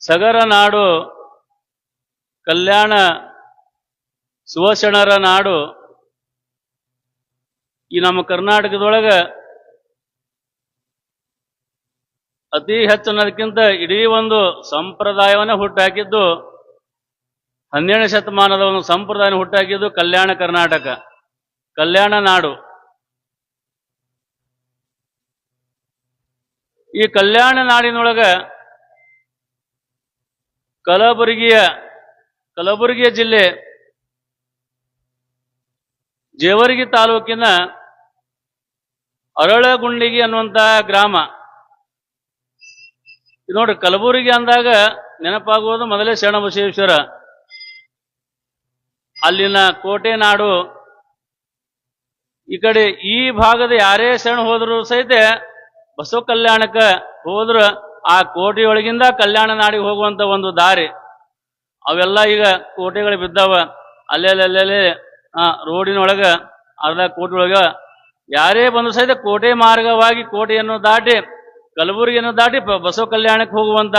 ಸಗರ ನಾಡು, ಕಲ್ಯಾಣ ಸುವರ್ಣರ ನಾಡು. ಈ ನಮ್ಮ ಕರ್ನಾಟಕದೊಳಗ ಅತಿ ಹೆಚ್ಚು ಅನ್ನೋದಕ್ಕಿಂತ ಇಡೀ ಒಂದು ಸಂಪ್ರದಾಯವನ್ನ ಹುಟ್ಟಾಕಿದ್ದು 12ನೇ ಶತಮಾನದ ಒಂದು ಸಂಪ್ರದಾಯ ಹುಟ್ಟಾಕಿದ್ದು ಕಲ್ಯಾಣ ಕರ್ನಾಟಕ, ಕಲ್ಯಾಣ ನಾಡು. ಈ ಕಲ್ಯಾಣ ನಾಡಿನೊಳಗ ಕಲಬುರಗಿಯ ಜಿಲ್ಲೆ ಜೇವರ್ಗಿ ತಾಲೂಕಿನ ಅರಳಗುಂಡಿಗಿ ಅನ್ನುವಂತ ಗ್ರಾಮ. ನೋಡ್ರಿ, ಕಲಬುರಗಿ ಅಂದಾಗ ನೆನಪಾಗುವುದು ಮೊದಲೇ ಶರಣಬಸವೇಶ್ವರ, ಅಲ್ಲಿನ ಕೋಟೆ ನಾಡು. ಈ ಕಡೆ ಈ ಭಾಗದ ಯಾರೇ ಶರಣ ಹೋದ್ರು ಸಹಿತ ಬಸವ ಕಲ್ಯಾಣಕ್ಕೆ ಹೋದ್ರು ಆ ಕೋಟೆಯೊಳಗಿಂದ ಕಲ್ಯಾಣ ನಾಡಿಗೆ ಹೋಗುವಂತ ಒಂದು ದಾರಿ. ಅವೆಲ್ಲ ಈಗ ಕೋಟೆಗಳು ಬಿದ್ದಾವ. ಅಲ್ಲೆಲ್ಲೇ ರೋಡಿನೊಳಗ ಅರ್ಧ ಕೋಟೆ ಒಳಗ ಯಾರೇ ಬಂದು ಸಹಿತ ಕೋಟೆ ಮಾರ್ಗವಾಗಿ ಕೋಟೆಯನ್ನು ದಾಟಿ ಕಲಬುರಗಿಯನ್ನು ದಾಟಿ ಬಸವ ಕಲ್ಯಾಣಕ್ಕೆ ಹೋಗುವಂತ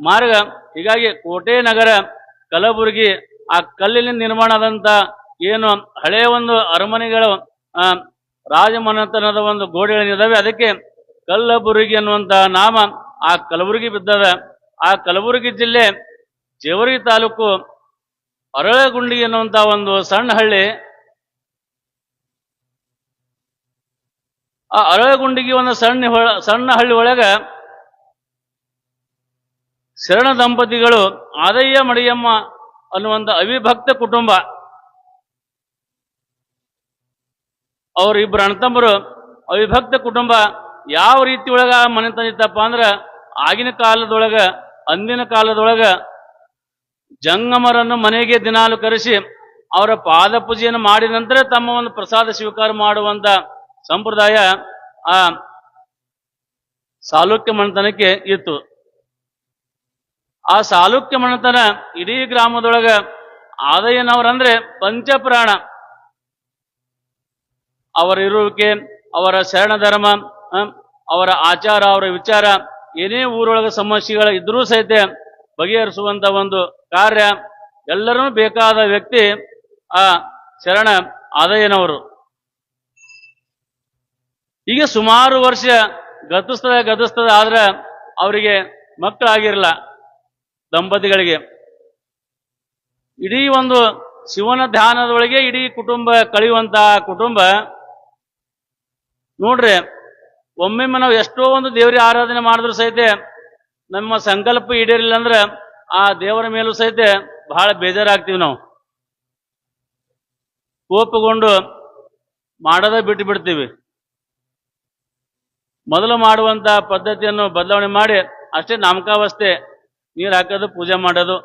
ಮಾರ್ಗ. ಹೀಗಾಗಿ ಕೋಟೆ ನಗರ ಕಲಬುರಗಿ ಆ ಕಲ್ಲಿನ ನಿರ್ಮಾಣ ಆದಂತ ಏನು ಹಳೆಯ ಒಂದು ಅರಮನೆಗಳು ರಾಜಮನೆತನದ ಒಂದು ಗೋಡೆಗಳಿದ್ದಾವೆ, ಅದಕ್ಕೆ ಕಲಬುರಗಿ ಅನ್ನುವಂತ ನಾಮ ಆ ಕಲಬುರಗಿ ಬಿದ್ದದ. ಆ ಕಲಬುರಗಿ ಜಿಲ್ಲೆ ಜೇವರ್ಗಿ ತಾಲೂಕು ಅರಳಗುಂಡಿ ಅನ್ನುವಂತ ಒಂದು ಸಣ್ಣ ಹಳ್ಳಿ. ಆ ಅರಳಗುಂಡಿಗೆ ಒಂದು ಸಣ್ಣ ಹಳ್ಳಿ ಒಳಗ ಶರಣ ದಂಪತಿಗಳು ಆದಯ್ಯ ಮಡಿಯಮ್ಮ ಅನ್ನುವಂತ ಅವಿಭಕ್ತ ಕುಟುಂಬ. ಅವ್ರ ಇಬ್ಬರು ಅಣ್ಣತಮ್ಮರು, ಅವಿಭಕ್ತ ಕುಟುಂಬ. ಯಾವ ರೀತಿ ಒಳಗ ಮನೆತನ ಇತ್ತಪ್ಪ ಅಂದ್ರ ಆಗಿನ ಕಾಲದೊಳಗ, ಅಂದಿನ ಕಾಲದೊಳಗ ಜಂಗಮರನ್ನು ಮನೆಗೆ ದಿನಾಲು ಕರೆಸಿ ಅವರ ಪಾದ ಪೂಜೆಯನ್ನು ಮಾಡಿದ ನಂತರ ತಮ್ಮ ಒಂದು ಪ್ರಸಾದ ಸ್ವೀಕಾರ ಮಾಡುವಂತ ಸಂಪ್ರದಾಯ ಆ ಸಾಲುಕ್ಯ ಮನೆತನಕ್ಕೆ ಇತ್ತು. ಆ ಸಾಲುಕ್ಯ ಮನೆತನ ಇಡೀ ಗ್ರಾಮದೊಳಗ ಆದಯ್ಯನವರಂದ್ರೆ ಪಂಚಪ್ರಾಣ. ಅವರ ಇರುವಿಕೆ, ಅವರ ಶರಣ ಧರ್ಮ, ಅವರ ಆಚಾರ, ಅವರ ವಿಚಾರ, ಏನೇ ಊರೊಳಗ ಸಮಸ್ಯೆಗಳ ಇದ್ರೂ ಸಹಿತ ಬಗೆಹರಿಸುವಂತ ಒಂದು ಕಾರ್ಯ, ಎಲ್ಲರೂ ಬೇಕಾದ ವ್ಯಕ್ತಿ ಆ ಶರಣ ಆದಯ್ಯನವರು. ಈಗ ಸುಮಾರು ವರ್ಷ ಗತಿಸ್ತದ ಆದ್ರೆ ಅವರಿಗೆ ಮಕ್ಕಳಾಗಿರಲ್ಲ ದಂಪತಿಗಳಿಗೆ. ಇಡೀ ಒಂದು ಶಿವನ ಧ್ಯಾನದೊಳಗೆ ಇಡೀ ಕುಟುಂಬ ಕಳೆಯುವಂತ ಕುಟುಂಬ. ನೋಡ್ರಿ, ಒಮ್ಮೆಮ್ಮೆ ನಾವು ಎಷ್ಟೋ ಒಂದು ದೇವರಿಗೆ ಆರಾಧನೆ ಮಾಡಿದ್ರು ಸಹಿತ ನಮ್ಮ ಸಂಕಲ್ಪ ಈಡೇರಿಲ್ಲ ಅಂದ್ರೆ ಆ ದೇವರ ಮೇಲೂ ಸಹಿತ ಬಹಳ ಬೇಜಾರಾಗ್ತೀವಿ. ನಾವು ಕೋಪಗೊಂಡು ಮಾಡೋದ ಬಿಟ್ಟು ಬಿಡ್ತೀವಿ. ಮೊದಲು ಮಾಡುವಂತ ಪದ್ಧತಿಯನ್ನು ಬದಲಾವಣೆ ಮಾಡಿ ಅಷ್ಟೇ ನಾಮಕಾವಸ್ಥೆ, ನೀರು ಹಾಕೋದು, ಪೂಜೆ ಮಾಡೋದು.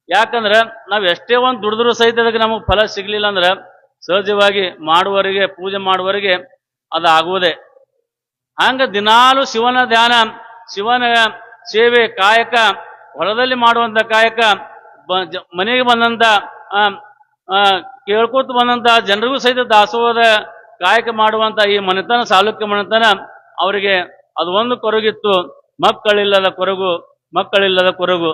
ಯಾಕಂದ್ರೆ ನಾವು ಎಷ್ಟೇ ಒಂದು ದುಡಿದ್ರು ಸಹಿತ ಅದಕ್ಕೆ ನಮಗೆ ಫಲ ಸಿಗ್ಲಿಲ್ಲ ಅಂದ್ರೆ ಸಹಜವಾಗಿ ಮಾಡುವವರಿಗೆ, ಪೂಜೆ ಮಾಡುವವರಿಗೆ ಅದು ಆಗುವುದೇ. ಹಂಗ ದಿನಾಲು ಶಿವನ ಧ್ಯಾನ, ಶಿವನ ಸೇವೆ, ಕಾಯಕ, ಹೊಲದಲ್ಲಿ ಮಾಡುವಂತ ಕಾಯಕ, ಮನೆಗೆ ಬಂದಂತ ಕೇಳ್ಕೊತ ಬಂದಂತ ಜನರಿಗೂ ಸಹಿತ ದಾಸೋಹದ ಕಾಯಕ ಮಾಡುವಂತ ಈ ಮನೆತನ, ಸಾಲುಕ್ಯ ಮನೆತನ, ಅವರಿಗೆ ಅದು ಒಂದು ಕೊರಗಿತ್ತು, ಮಕ್ಕಳಿಲ್ಲದ ಕೊರಗು.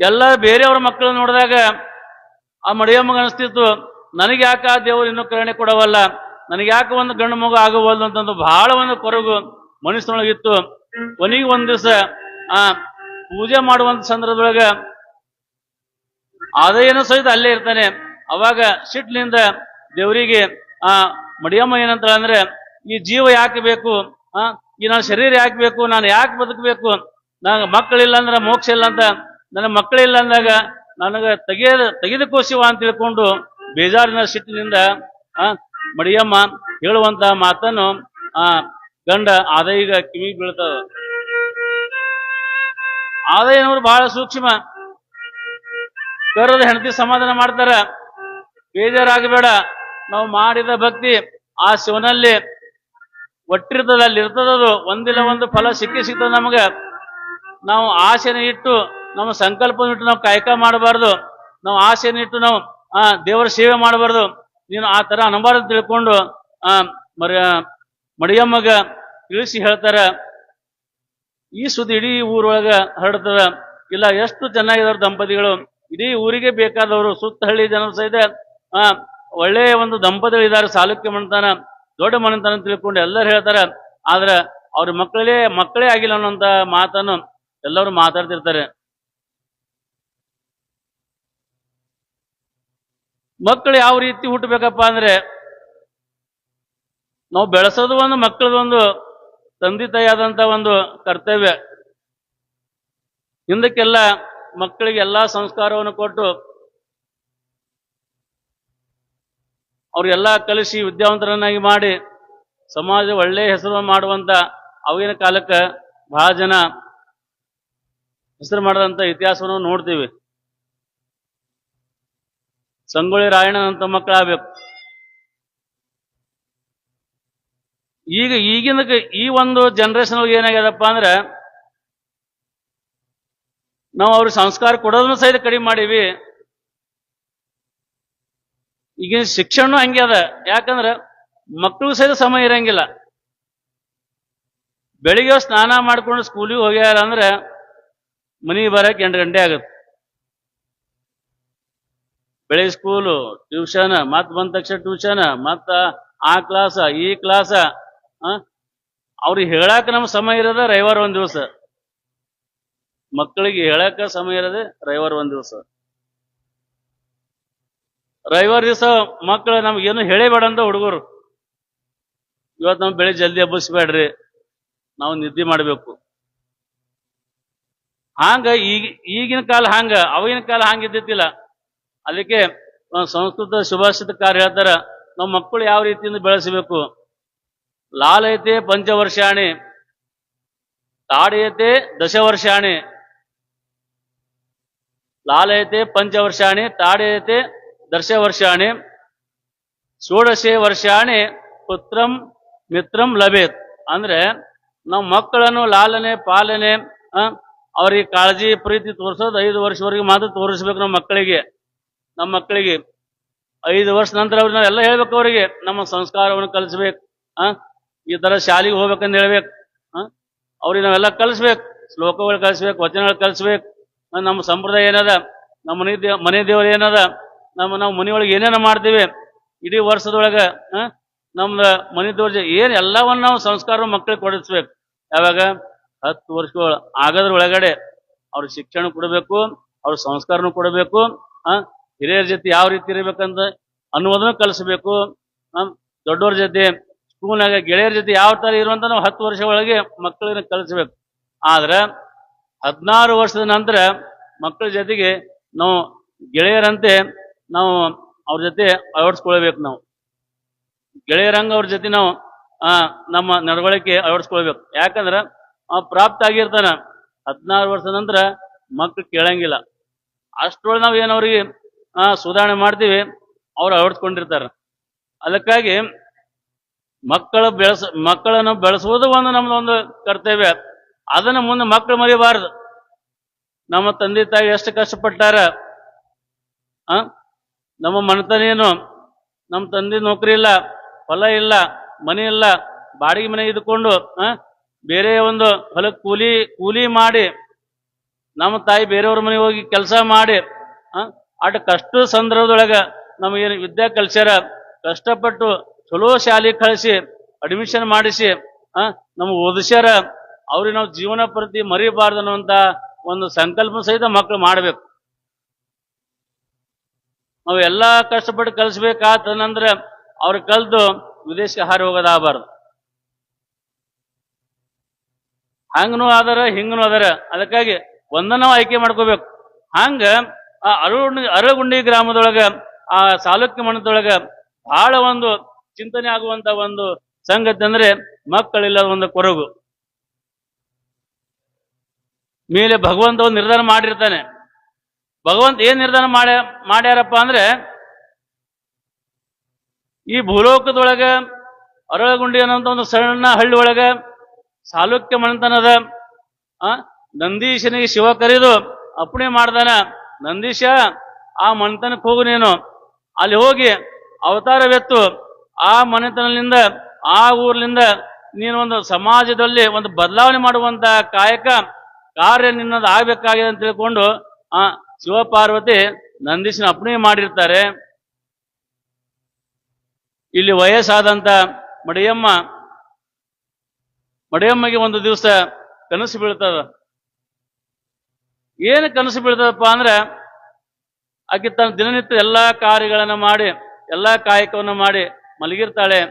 ಎಲ್ಲ ಬೇರೆಯವರ ಮಕ್ಕಳನ್ನ ನೋಡಿದಾಗ ಆ ಮಡಿಯಮ್ಮಗೆ ಅನಿಸ್ತಿತ್ತು, ನನಗೆ ಯಾಕೆ ಆ ದೇವರು ಇನ್ನೂ ಕರುಣೆ ಕೊಡವಲ್ಲ, ನನಗೆ ಯಾಕೆ ಒಂದು ಗಂಡು ಮಗು ಆಗವಲ್ದು ಅಂತಂದು ಬಹಳ ಒಂದು ಕೊರಗು ಮನಸ್ಸಿನೊಳಗಿತ್ತು. ಕೊನೆಗೆ ಒಂದ್ ದಿವಸ ಪೂಜೆ ಮಾಡುವಂತ ಸಂದರ್ಭದೊಳಗ ಆದಯ್ಯನೂ ಸಹಿತ ಅಲ್ಲೇ ಇರ್ತಾನೆ. ಅವಾಗ ಸಿಟ್ಲಿಂದ ದೇವರಿಗೆ ಮಡಿಯಮ್ಮ ಏನಂತ ಅಂದ್ರೆ, ಈ ಜೀವ ಯಾಕೆ ಬೇಕು, ಈ ನನ್ನ ಶರೀರ ಯಾಕೆ ಬೇಕು, ನಾನು ಯಾಕೆ ಬದುಕಬೇಕು, ನನಗೆ ಮಕ್ಕಳಿಲ್ಲ ಅಂದ್ರೆ ಮೋಕ್ಷ ಇಲ್ಲ ಅಂತ, ನನ್ನ ಮಕ್ಕಳಿಲ್ಲ ಅಂದಾಗ ನನಗೆ ತೆಗೆದಕ್ಕೂ ಶಿವ ಅಂತ ತಿಳ್ಕೊಂಡು ಬೇಜಾರಿನ ಸಿಟ್ಟಿನಿಂದ ಮಡಿಯಮ್ಮ ಹೇಳುವಂತ ಮಾತನ್ನು ಗಂಡ ಆದಯ್ಯಗ ಕಿವಿಗೆ ಬೀಳ್ತದ. ಆದಯ್ಯನವರು ಬಹಳ ಸೂಕ್ಷ್ಮ. ಕರದ ಹೆಂಡತಿ ಸಮಾಧಾನ ಮಾಡ್ತಾರ, ಬೇಜಾರಾಗಬೇಡ, ನಾವು ಮಾಡಿದ ಭಕ್ತಿ ಆ ಶಿವನಲ್ಲಿ ಒಟ್ಟಿರ್ತದ, ಅಲ್ಲಿ ಇರ್ತದದು, ಒಂದಿಲ್ಲ ಒಂದು ಫಲ ಸಿಗ್ತದ ನಮಗ. ನಾವು ಆಸೆನ ಇಟ್ಟು, ನಮ್ಮ ಸಂಕಲ್ಪ ಇಟ್ಟು ನಾವು ಕಾಯಕ ಮಾಡಬಾರ್ದು, ನಾವು ಆಸೆನ ಇಟ್ಟು ನಾವು ದೇವರ ಸೇವೆ ಮಾಡಬಾರ್ದು. ನೀನು ಆ ತರ ಅನಬಾರದು ತಿಳ್ಕೊಂಡು ಮಡಿಯಮ್ಮಗ ತಿಳಿಸಿ ಹೇಳ್ತಾರ, ಈ ಸುದ್ದಿ ಇಡೀ ಊರೊಳಗ ಹರಡ್ತದ. ಇಲ್ಲ ಎಷ್ಟು ಚೆನ್ನಾಗಿದಾರ ದಂಪತಿಗಳು, ಇಡೀ ಊರಿಗೆ ಬೇಕಾದವರು, ಸುತ್ತ ಹಳ್ಳಿ ಜನರು ಸಹಿತ ಆ ಒಳ್ಳೆಯ ಒಂದು ದಂಪತಿಗಳಿದ್ದಾರೆ, ಸಾಲುಕ್ಯ ಮನೆತನ, ದೊಡ್ಡ ಮನೆತನ ತಿಳ್ಕೊಂಡು ಎಲ್ಲರೂ ಹೇಳ್ತಾರ. ಆದ್ರೆ ಅವ್ರ ಮಕ್ಕಳೇ ಆಗಿಲ್ಲ ಅನ್ನೋಂತ ಮಾತನ್ನು ಎಲ್ಲರೂ ಮಾತಾಡ್ತಿರ್ತಾರೆ. ಮಕ್ಕಳು ಯಾವ ರೀತಿ ಹುಟ್ಟಬೇಕಪ್ಪ ಅಂದ್ರೆ, ನಾವು ಬೆಳೆಸೋದು ಒಂದು ಮಕ್ಕಳದೊಂದು ತಂದೆ ತಾಯಿಯಾದಂತ ಒಂದು ಕರ್ತವ್ಯ. ಹಿಂದಕ್ಕೆಲ್ಲ ಮಕ್ಕಳಿಗೆ ಎಲ್ಲಾ ಸಂಸ್ಕಾರವನ್ನು ಕೊಟ್ಟು ಅವ್ರಿಗೆಲ್ಲ ಕಲಿಸಿ ವಿದ್ಯಾವಂತರನ್ನಾಗಿ ಮಾಡಿ ಸಮಾಜ ಒಳ್ಳೆಯ ಹೆಸರು ಮಾಡುವಂತ ಅವಾಗಿನ ಕಾಲಕ್ಕೆ ಬಹಳ ಜನ ಹೆಸರು ಮಾಡಿದಂತ ಇತಿಹಾಸವನ್ನು ನೋಡ್ತೀವಿ. ಸಂಗೊಳ್ಳಿ ರಾಯಣ್ಣನಂತ ಮಕ್ಕಳಾಗಬೇಕು. ಈಗಿನ ಈ ಒಂದು ಜನರೇಷನ್ ಏನಾಗ್ಯದಪ್ಪ ಅಂದ್ರೆ, ನಾವು ಅವ್ರಿಗೆ ಸಂಸ್ಕಾರ ಕೊಡೋದನ್ನು ಸಹಿತ ಕಡಿಮೆ ಮಾಡೀವಿ. ಈಗಿನ ಶಿಕ್ಷಣ ಹಂಗೆ ಅದ. ಯಾಕಂದ್ರೆ ಮಕ್ಕಳು ಸಹಿತ ಸಮಯ ಇರಂಗಿಲ್ಲ. ಬೆಳಿಗ್ಗೆ ಸ್ನಾನ ಮಾಡ್ಕೊಂಡು ಸ್ಕೂಲಿಗೆ ಹೋಗ್ಯಾರ ಅಂದ್ರೆ ಮನೆಗೆ ಬರಕ್ಕೆ 8 ಗಂಟೆ ಆಗುತ್ತೆ. ಬೆಳಿಗ್ಗೆ ಸ್ಕೂಲು, ಟ್ಯೂಷನ್, ಮತ್ ಬಂದ ತಕ್ಷಣ ಟ್ಯೂಷನ್, ಮತ್ತ ಆ ಕ್ಲಾಸ ಈ ಕ್ಲಾಸ. ಅವ್ರಿಗೆ ಹೇಳಾಕ ನಮ್ಗೆ ಸಮಯ ಇರೋದ ರವಿವಾರ ಒಂದ್ ದಿವಸ. ಮಕ್ಕಳಿಗೆ ಹೇಳಾಕ ಸಮಯ ಇರೋದೆ ರವಿವಾರ ಒಂದ್ ದಿವಸ. ರವಿವಾರ ದಿವಸ ಮಕ್ಕಳು ನಮ್ಗೇನು ಹೇಳೇಬೇಡ ಅಂತ ಹುಡುಗರು, ಇವತ್ತು ನಾವು ಬೆಳಿಗ್ಗೆ ಜಲ್ದಿ ಹಬ್ಬಿಸ್ಬೇಡ್ರಿ, ನಾವು ನಿದ್ದೆ ಮಾಡಬೇಕು. ಹಾಂಗ ಈಗಿನ ಕಾಲ ಹಾಂಗ, ಅವಾಗಿನ ಕಾಲ ಹಂಗಿದ್ದಿಲ್ಲ. ಅದಕ್ಕೆ ಸಂಸ್ಕೃತ ಸುಭಾಷಿತಕಾರ ಹೇಳ್ತಾರ, ನಾವು ಮಕ್ಕಳು ಯಾವ ರೀತಿಯಿಂದ ಬೆಳೆಸಬೇಕು. ಲಾಲಯತೆ ಪಂಚವರ್ಷಾಣಿ ತಾಡಯತೆ ದಶವರ್ಷಾಣಿ. ಲಾಲಯತೆ ಪಂಚವರ್ಷಾಣಿ ತಾಡಯತೆ ದಶವರ್ಷಾಣಿ ಷೋಡಶೆ ವರ್ಷಾಣಿ ಪುತ್ರಂ ಮಿತ್ರಂ ಲಭೇತ್. ಅಂದ್ರೆ ನಾವು ಮಕ್ಕಳನ್ನು ಲಾಲನೆ ಪಾಲನೆ ಅವ್ರಿಗೆ ಕಾಳಜಿ ಪ್ರೀತಿ ತೋರಿಸೋದು 5 ವರ್ಷವರೆಗೆ ಮಾತ್ರ ತೋರಿಸ್ಬೇಕು. ನಮ್ಮ ಮಕ್ಕಳಿಗೆ 5 ವರ್ಷ ನಂತರ ಅವ್ರಿಗೆ ನಾವೆಲ್ಲ ಹೇಳ್ಬೇಕು. ಅವರಿಗೆ ನಮ್ಮ ಸಂಸ್ಕಾರವನ್ನು ಕಲಿಸ್ಬೇಕು. ಈ ತರ ಶಾಲೆಗೆ ಹೋಗ್ಬೇಕಂತ ಹೇಳ್ಬೇಕು. ಅವ್ರಿಗೆ ನಾವೆಲ್ಲ ಕಲಿಸ್ಬೇಕು, ಶ್ಲೋಕಗಳು ಕಲಿಸ್ಬೇಕು, ವಚನಗಳು ಕಲಿಸ್ಬೇಕು. ನಮ್ಮ ಸಂಪ್ರದಾಯ ಏನದ, ನಮ್ಮ ಮನೆ ದೇವರು ಏನದ, ನಾವು ಮನೆಯೊಳಗೆ ಏನೇನ ಮಾಡ್ತೀವಿ ಇಡೀ ವರ್ಷದೊಳಗ, ನಮ್ದು ಮನೆ ದೇವ್ರ ಏನ್ ಎಲ್ಲವನ್ನ ನಾವು ಸಂಸ್ಕಾರ ಮಕ್ಕಳಿಗೆ ಕೊಡಿಸ್ಬೇಕು. ಯಾವಾಗ 10 ವರ್ಷಗಳು ಆಗೋದ್ರೊಳಗಡೆ ಅವ್ರ ಶಿಕ್ಷಣ ಕೊಡಬೇಕು, ಅವ್ರ ಸಂಸ್ಕಾರನು ಕೊಡಬೇಕು. ಹಿರಿಯರ ಜೊತೆ ಯಾವ ರೀತಿ ಇರಬೇಕಂತ ಅನ್ನುವುದನ್ನು ಕಲಿಸ್ಬೇಕು. ದೊಡ್ಡವ್ರ ಜೊತೆ ಸ್ಕೂಲ್ನಾಗ ಗೆಳೆಯರ ಜೊತೆ ಯಾವ ತರ ಇರುವಂತ ನಾವು 10 ವರ್ಷ ಒಳಗೆ ಮಕ್ಕಳನ್ನ ಕಲಿಸ್ಬೇಕು. ಆದ್ರೆ 16 ವರ್ಷದ ನಂತರ ಮಕ್ಕಳ ಜೊತೆಗೆ ನಾವು ಗೆಳೆಯರಂತೆ ನಾವು ಅವ್ರ ಜೊತೆ ಅಳವಡಿಸ್ಕೊಳ್ಬೇಕು. ನಾವು ಗೆಳೆಯರಂಗ ಅವ್ರ ಜೊತೆ ನಾವು ನಮ್ಮ ನಡವಳಿಕೆ ಅಳವಡಿಸ್ಕೊಳ್ಬೇಕು. ಯಾಕಂದ್ರ ಪ್ರಾಪ್ತ ಆಗಿರ್ತಾನ. 16 ವರ್ಷದ ನಂತರ ಮಕ್ಕಳು ಕೇಳಂಗಿಲ್ಲ. ಅಷ್ಟರೊಳಗೆ ನಾವು ಏನವ್ರಿಗೆ ಸುಧಾರಣೆ ಮಾಡ್ತೀವಿ, ಅವ್ರು ಅಳವಡಿಸ್ಕೊಂಡಿರ್ತಾರ. ಅದಕ್ಕಾಗಿ ಮಕ್ಕಳನ್ನು ಬೆಳೆಸುವುದು ಒಂದು ನಮ್ದೊಂದು ಕರ್ತವ್ಯ. ಅದನ್ನ ಮುಂದೆ ಮಕ್ಕಳು ಮರಿಬಾರದು. ನಮ್ಮ ತಂದೆ ತಾಯಿ ಎಷ್ಟು ಕಷ್ಟಪಟ್ಟಾರ, ನಮ್ಮ ಮನೆತನ ಏನು, ನಮ್ಮ ತಂದೆ ನೌಕರಿ ಇಲ್ಲ, ಹೊಲ ಇಲ್ಲ, ಮನೆ ಇಲ್ಲ, ಬಾಡಿಗೆ ಮನೆ ಇದ್ಕೊಂಡು ಬೇರೆ ಒಂದು ಹೊಲಕ್ಕೆ ಕೂಲಿ ಮಾಡಿ, ನಮ್ಮ ತಾಯಿ ಬೇರೆಯವ್ರ ಮನೆಗೆ ಹೋಗಿ ಕೆಲಸ ಮಾಡಿ ಅಟ್ ಕಷ್ಟ ಸಂದರ್ಭದೊಳಗ ನಮಗೇನು ವಿದ್ಯಾ ಕಲ್ಸ್ಯಾರ. ಕಷ್ಟಪಟ್ಟು ಚಲೋ ಶಾಲೆ ಕಳಿಸಿ ಅಡ್ಮಿಷನ್ ಮಾಡಿಸಿ ನಮ್ಗೆ ಓದಿಸ್ಯಾರ. ಅವ್ರಿಗೆ ನಾವು ಜೀವನ ಪ್ರತಿ ಮರಿಬಾರ್ದು ಅನ್ನುವಂತ ಒಂದು ಸಂಕಲ್ಪ ಸಹಿತ ಮಕ್ಕಳು ಮಾಡಬೇಕು. ನಾವು ಎಲ್ಲಾ ಕಷ್ಟಪಟ್ಟು ಕಲಿಸ್ಬೇಕಾತಂದ್ರೆ ಅವ್ರ ಕಲ್ತು ವಿದೇಶಕ್ಕೆ ಹಾರಿ ಹೋಗೋದಾಗಬಾರ್ದು. ಹಂಗನೂ ಅದರ ಹಿಂಗನೂ ಅದರ. ಅದಕ್ಕಾಗಿ ಒಂದನ್ನು ನಾವು ಆಯ್ಕೆ ಮಾಡ್ಕೋಬೇಕು. ಹಂಗ ಅರಗುಂಡಿ ಗ್ರಾಮದೊಳಗ ಆ ಸಾಲುಕ್ಯ ಮಠದೊಳಗ ಬಹಳ ಒಂದು ಚಿಂತನೆ ಆಗುವಂತ ಒಂದು ಸಂಗತಿ ಅಂದ್ರೆ ಮಕ್ಕಳಿಲ್ಲದ ಒಂದು ಕೊರಗು. ಮೇಲೆ ಭಗವಂತ ಒಂದು ನಿರ್ಧಾರ ಮಾಡಿರ್ತಾನೆ. ಭಗವಂತ ಏನ್ ನಿರ್ಧಾರ ಮಾಡ್ಯಾರಪ್ಪ ಅಂದ್ರೆ, ಈ ಭೂಲೋಕದೊಳಗ ಅರಳಗುಂಡಿ ಅನ್ನೋಂತ ಒಂದು ಸಣ್ಣ ಹಳ್ಳಿ ಒಳಗ ಸಾಲುಕ್ಯ ಮನೆತನದ ನಂದೀಶನಿಗೆ ಶಿವ ಕರೆದು ಅಪ್ಪಣೆ ಮಾಡ್ದಾನ. ನಂದೀಶ, ಆ ಮನೆತನಕ್ಕೆ ಹೋಗು, ನೀನು ಅಲ್ಲಿ ಹೋಗಿ ಅವತಾರವೆತ್ತು ಆ ಮನೆತನದಿಂದ ಆ ಊರ್ಲಿಂದ ನೀನು ಒಂದು ಸಮಾಜದಲ್ಲಿ ಒಂದು ಬದಲಾವಣೆ ಮಾಡುವಂತ ಕಾಯಕ ಕಾರ್ಯ ನಿನ್ನದು ಆಗ್ಬೇಕಾಗಿದೆ ಅಂತ ತಿಳ್ಕೊಂಡು ಆ ಶಿವಪಾರ್ವತಿ ನಂದೀಶನ ಅಪ್ಪಣೆ ಮಾಡಿರ್ತಾರೆ. ಇಲ್ಲಿ ವಯಸ್ಸಾದಂತ ಮಡಿಯಮ್ಮಗೆ ಒಂದು ದಿವಸ ಕನಸು ಬೀಳ್ತದ. ಏನು ಕನಸು ಬೀಳ್ತದಪ್ಪ ಅಂದ್ರೆ ಆಕೆ ತನ್ನ ದಿನನಿತ್ಯ ಎಲ್ಲಾ ಕಾರ್ಯಗಳನ್ನ ಮಾಡಿ ಎಲ್ಲಾ ಕಾಯಕವನ್ನ ಮಾಡಿ ಮಲಗಿರ್ತಾಳೆ.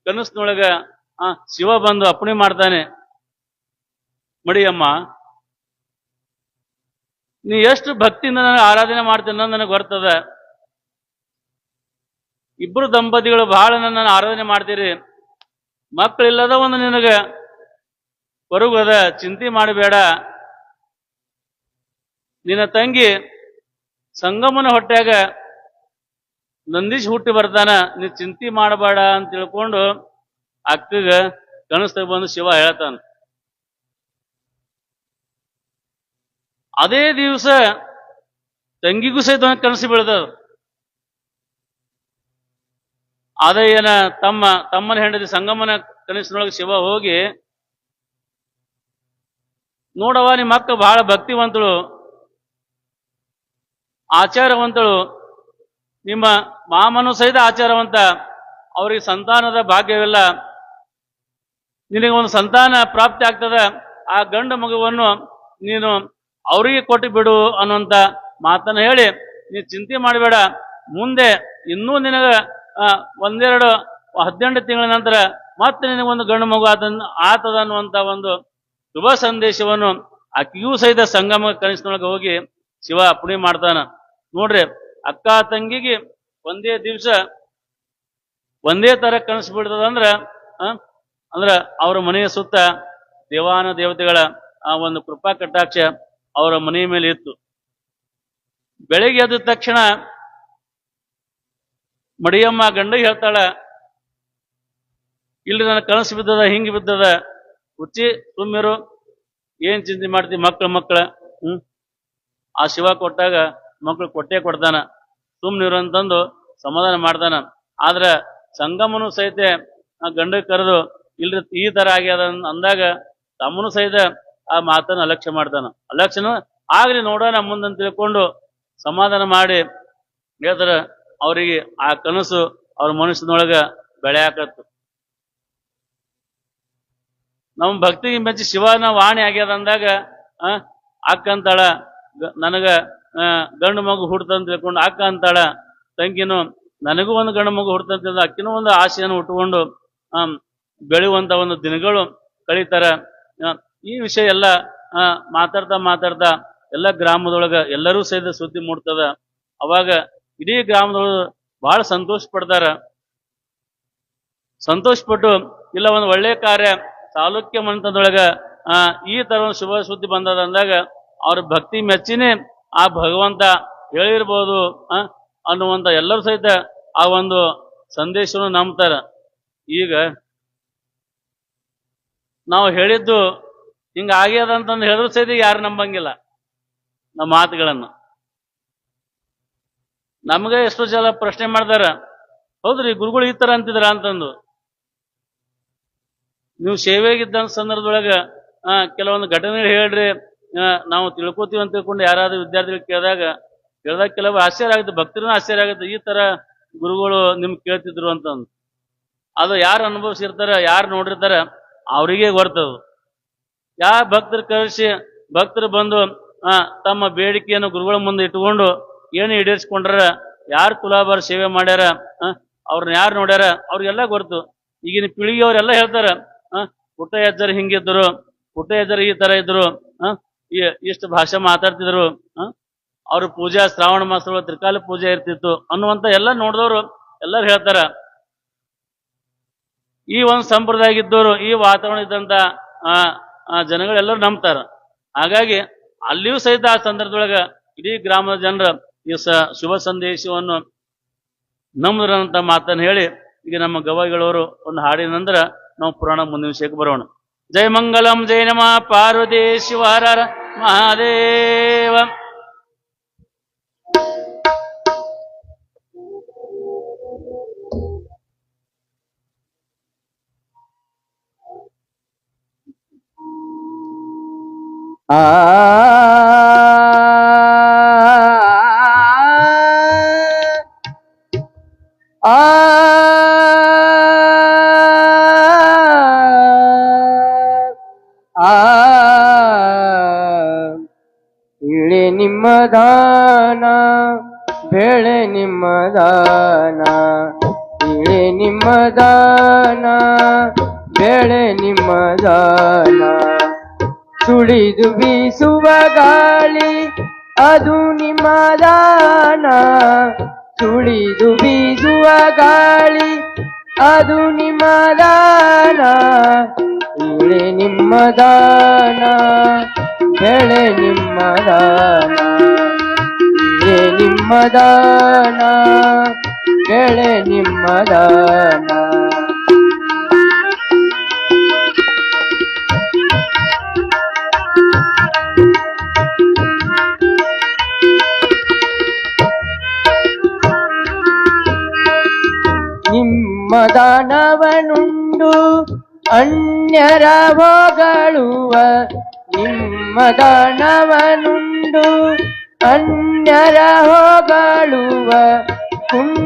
ಕನಸಿನೊಳಗ ಶಿವ ಬಂದು ಅಪ್ಪಣೆ ಮಾಡ್ತಾನೆ, ಮಡಿಯಮ್ಮ ನೀ ಎಷ್ಟು ಭಕ್ತಿಯಿಂದ ನನಗೆ ಆರಾಧನೆ ಮಾಡ್ತೀನಿ ಅನ್ನೋದು ನನಗೆ ಬರ್ತದ. ಇಬ್ರು ದಂಪತಿಗಳು ಬಹಳ ನನ್ನನ್ನು ಆರಾಧನೆ ಮಾಡ್ತೀರಿ. ಮಕ್ಕಳಿಲ್ಲದ ಒಂದು ನಿನಗೆ ಹೊರಗದ ಚಿಂತೆ ಮಾಡಬೇಡ. ನಿನ್ನ ತಂಗಿ ಸಂಗಮನ ಹೊಟ್ಟ್ಯಾಗ ನಂದೀಶ್ ಹುಟ್ಟಿ ಬರ್ತಾನ, ನೀ ಚಿಂತೆ ಮಾಡಬೇಡ ಅಂತ ತಿಳ್ಕೊಂಡು ಅಕ್ಕಗ ಕನಸ್ತಾಗ ಬಂದು ಶಿವ ಹೇಳ್ತಾನ. ಅದೇ ದಿವಸ ತಂಗಿಗೂ ಸಹಿತ ಕನಸು ಬೀಳ್ತದ. ಅದೇ ಏನ ತಮ್ಮನ ಹೆಂಡತಿ ಸಂಗಮನ ಕನಸಿನೊಳಗೆ ಶಿವ ಹೋಗಿ, ನೋಡವ ನಿಮ್ಮ ಅಕ್ಕ ಬಹಳ ಭಕ್ತಿವಂತಳು, ಆಚಾರವಂತಳು, ನಿಮ್ಮ ಮಾಮನು ಸಹಿತ ಆಚಾರವಂತ, ಅವರಿಗೆ ಸಂತಾನದ ಭಾಗ್ಯವಿಲ್ಲ, ನಿನಗೆ ಒಂದು ಸಂತಾನ ಪ್ರಾಪ್ತಿ ಆಗ್ತದ, ಆ ಗಂಡ ಮಗುವನ್ನು ನೀನು ಅವರಿಗೆ ಕೊಟ್ಟು ಬಿಡು ಅನ್ನುವಂತ ಮಾತನ್ನ ಹೇಳಿ, ನೀ ಚಿಂತೆ ಮಾಡಬೇಡ, ಮುಂದೆ ಇನ್ನೂ ನಿನಗ 18 ತಿಂಗಳ ನಂತರ ಮತ್ತೆ ನಿನಗೊಂದು ಗಂಡು ಮಗು ಆತದ ಅನ್ನುವಂತ ಒಂದು ಶುಭ ಸಂದೇಶವನ್ನು ಆಕೆಯೂ ಸಹಿತ ಸಂಗಮ ಕನಸಿನೊಳಗೆ ಹೋಗಿ ಶಿವ ಅಪ್ಪಣೆ ಮಾಡ್ತಾನ. ನೋಡ್ರಿ, ಅಕ್ಕ ತಂಗಿಗೆ ಒಂದೇ ದಿವಸ ಒಂದೇ ತರ ಕನಸು ಬಿಡ್ತದ ಅಂದ್ರ ಅವರ ಮನೆಯ ಸುತ್ತ ದೇವಾನ ದೇವತೆಗಳ ಆ ಒಂದು ಕೃಪಾ ಕಟಾಕ್ಷ ಅವರ ಮನೆಯ ಮೇಲೆ ಇತ್ತು. ಬೆಳಗ್ಗೆ ಎದ್ದ ತಕ್ಷಣ ಮಡಿಯಮ್ಮ ಗಂಡಿಗೆ ಹೇಳ್ತಾಳ, ಇಲ್ಲಿ ನನ್ನ ಕನಸು ಬಿದ್ದದ, ಹಿಂಗೆ ಬಿದ್ದದ, ಹುಚ್ಚಿ ಸುಮ್ಮಿರು, ಏನ್ ಚಿಂತೆ ಮಾಡ್ತಿ, ಮಕ್ಕಳ ಆ ಶಿವ ಕೊಟ್ಟಾಗ ಮಕ್ಕಳು ಕೊಟ್ಟೇ ಕೊಡ್ತಾನ, ಸುಮ್ನಿರು ಅಂತಂದು ಸಮಾಧಾನ ಮಾಡ್ತಾನ. ಆದ್ರ ಸಂಗಮನು ಸಹಿತ ಆ ಗಂಡ ಕರೆದು ಇಲ್ರಿ ಈ ತರ ಆಗ್ಯದ ಅಂದಾಗ ತಮ್ಮನು ಸಹಿತ ಆ ಮಾತನ್ನ ಅಲಕ್ಷ್ಯ ಮಾಡ್ತಾನ. ಅಲಕ್ಷ್ಯನ ಆಗ್ಲಿ ನೋಡೋಣ ಮುಂದಂತ ತಿಳ್ಕೊಂಡು ಸಮಾಧಾನ ಮಾಡಿ ಹೇಳ್ತಾರ. ಅವರಿಗೆ ಆ ಕನಸು ಅವ್ರ ಮನಸ್ಸಿನೊಳಗ ಬೆಳೆ ಹಾಕತ್ತು. ನಮ್ಮ ಭಕ್ತಿಗೆ ಮೆಚ್ಚಿ ಶಿವನ ವಾಣಿ ಆಗ್ಯದ ಅಂದಾಗ ಅಕ್ಕ ಅಂತಾಳ, ನನಗ ಗಂಡು ಮಗು ಹುಡ್ತಂತ ತಿಳ್ಕೊಂಡು ಅಕ್ಕ ಅಂತಾಳ, ತಂಗಿನು ನನಗೂ ಒಂದು ಗಂಡು ಮಗು ಹುಡ್ತಂತ ಅಕ್ಕಿನೂ ಒಂದು ಆಸೆಯನ್ನು ಉಟ್ಕೊಂಡು ಬೆಳೆಯುವಂತ ಒಂದು ದಿನಗಳು ಕಳೀತಾರ. ಈ ವಿಷಯ ಎಲ್ಲ ಮಾತಾಡ್ತಾ ಎಲ್ಲ ಗ್ರಾಮದೊಳಗ ಎಲ್ಲರೂ ಸಹಿತ ಸುದ್ದಿ ಮೂಡ್ತದ. ಅವಾಗ ಇಡೀ ಗ್ರಾಮದೊಳಗ ಬಹಳ ಸಂತೋಷ ಪಡ್ತಾರ. ಸಂತೋಷಪಟ್ಟು ಇಲ್ಲ ಒಂದು ಒಳ್ಳೆ ಕಾರ್ಯ ಚಾಲುಕ್ಯ ಮಂತ್ರದೊಳಗ ಈ ತರ ಒಂದು ಶುಭ ಸುದ್ದಿ ಬಂದದ ಅಂದಾಗ ಅವ್ರ ಭಕ್ತಿ ಮೆಚ್ಚಿನೇ ಆ ಭಗವಂತ ಹೇಳಿರ್ಬೋದು ಅನ್ನುವಂತ ಎಲ್ಲರೂ ಸಹಿತ ಆ ಒಂದು ಸಂದೇಶವನ್ನು ನಂಬ್ತಾರ. ಈಗ ನಾವು ಹೇಳಿದ್ದು ಹಿಂಗ ಆಗ್ಯದ ಅಂತಂದು ಹೇಳಿದ್ರು ಸಹಿತ ಯಾರು ನಂಬಂಗಿಲ್ಲ ನಮ್ಮ ಮಾತುಗಳನ್ನು. ನಮ್ಗೆ ಎಷ್ಟೋ ಜನ ಪ್ರಶ್ನೆ ಮಾಡ್ತಾರ, ಹೌದ್ರಿ ಗುರುಗಳು ಈ ತರ ಅಂತಿದ್ರ ಅಂತಂದು. ನೀವು ಸೇವೆಗಿದ್ದ ಸಂದರ್ಭದೊಳಗ ಕೆಲವೊಂದು ಘಟನೆ ಹೇಳ್ರಿ, ನಾವು ತಿಳ್ಕೊತೀವಿ ಅಂತ ತಿಳ್ಕೊಂಡು ಯಾರಾದ್ರೂ ವಿದ್ಯಾರ್ಥಿಗಳು ಕೇಳಿದಾಗ ಕೆಲವು ಆಶ್ಚರ್ಯ ಆಗುತ್ತೆ, ಭಕ್ತರಿಗೂ ಆಶ್ಚರ್ಯ ಆಗುತ್ತೆ, ಈ ತರ ಗುರುಗಳು ನಿಮ್ಗೆ ಕೇಳ್ತಿದ್ರು ಅಂತಂದು. ಅದು ಯಾರು ಅನುಭವಿಸಿರ್ತಾರ, ಯಾರು ನೋಡಿರ್ತಾರ ಅವರಿಗೆ ಗೊತ್ತದು. ಯಾವ ಭಕ್ತರು ಕರೆಸಿ ಭಕ್ತರು ಬಂದು ತಮ್ಮ ಬೇಡಿಕೆಯನ್ನು ಗುರುಗಳ ಮುಂದೆ ಇಟ್ಟುಕೊಂಡು ಏನು ಈಡೇರಿಸ್ಕೊಂಡ್ರ, ಯಾರು ಕುಲಾಬಾರ ಸೇವೆ ಮಾಡ್ಯಾರ, ಅವ್ರನ್ನ ಯಾರು ನೋಡ್ಯಾರ ಅವ್ರಿಗೆಲ್ಲ ಗೊತ್ತು. ಈಗಿನ ಪೀಳಿಗೆಯವರೆಲ್ಲ ಹೇಳ್ತಾರ, ಪುಟ್ಟಯ್ಯಜ್ಜರು ಹಿಂಗಿದ್ರು, ಪುಟ್ಟಯ್ಯಜ್ಜರು ಈ ತರ ಇದ್ರು, ಇಷ್ಟು ಭಾಷೆ ಮಾತಾಡ್ತಿದ್ರು, ಅವ್ರ ಪೂಜಾ ಶ್ರಾವಣ ಮಾಸದೊಳಗೆ ತ್ರಿಕಾಲ ಪೂಜೆ ಇರ್ತಿತ್ತು ಅನ್ನುವಂತ ಎಲ್ಲ ನೋಡಿದವರು ಎಲ್ಲರೂ ಹೇಳ್ತಾರ. ಈ ಒಂದು ಸಂಪ್ರದಾಯ ಇದ್ದವರು, ಈ ವಾತಾವರಣ ಇದ್ದಂತ ಜನಗಳೆಲ್ಲರೂ ನಂಬ್ತಾರ. ಹಾಗಾಗಿ ಅಲ್ಲಿಯೂ ಸಹಿತ ಆ ಸಂದರ್ಭದೊಳಗ ಇಡೀ ಗ್ರಾಮದ ಜನರ ಈ ಶುಭ ಸಂದೇಶವನ್ನು ನಂಬುದ್ರಂತ ಮಾತನ್ನು ಹೇಳಿ ಈಗ ನಮ್ಮ ಗವಾಯಿಗಳವರು ಒಂದು ಹಾಡಿನ ನಂತರ ನಾವು ಪುರಾಣ ಮುಂದಿನ ವಿಷಯಕ್ಕೆ ಬರೋಣ. ಜಯ ಮಂಗಲಂ ಜಯ ನಮ ಪಾರ್ವತಿ ಶಿವ ಹರ ಹರ ಮಹಾದೇವ. ಆ ಆ ಆ ಇಳೆ ನಿಮ್ಮ ದಾನ ಬೆಳೆ ನಿಮ್ಮ ದಾನ ಇಳೆ ನಿಮ್ಮ ದಾನ ಬೆಳೆ ನಿಮ್ಮ ದಾನ ಸುಳಿದು ಬೀಸುವ ಗಾಳಿ ಅದು ನಿಮ್ಮ ದಾನ ಸುಳಿದು ಬೀಸುವ ಗಾಳಿ ಅದು ನಿಮ್ಮ ದಾನ ಇಳೆ ನಿಮ್ಮ ದಾನ ಬೆಳೆ ನಿಮ್ಮ ದಾನ ಇಳೆ ನಿಮ್ಮ ದಾನ ಬೆಳೆ ನಿಮ್ಮ ದಾನ ನಿಮ್ಮ ದಾನವನುಂಡು ಅನ್ಯರ ಹೊಗಳುವ ನಿಮ್ಮ ದಾನವನುಂಡು ಅನ್ಯರ ಹೊಗಳುವ ಪುಣ್ಯಗಳೇನೆಂಬೆ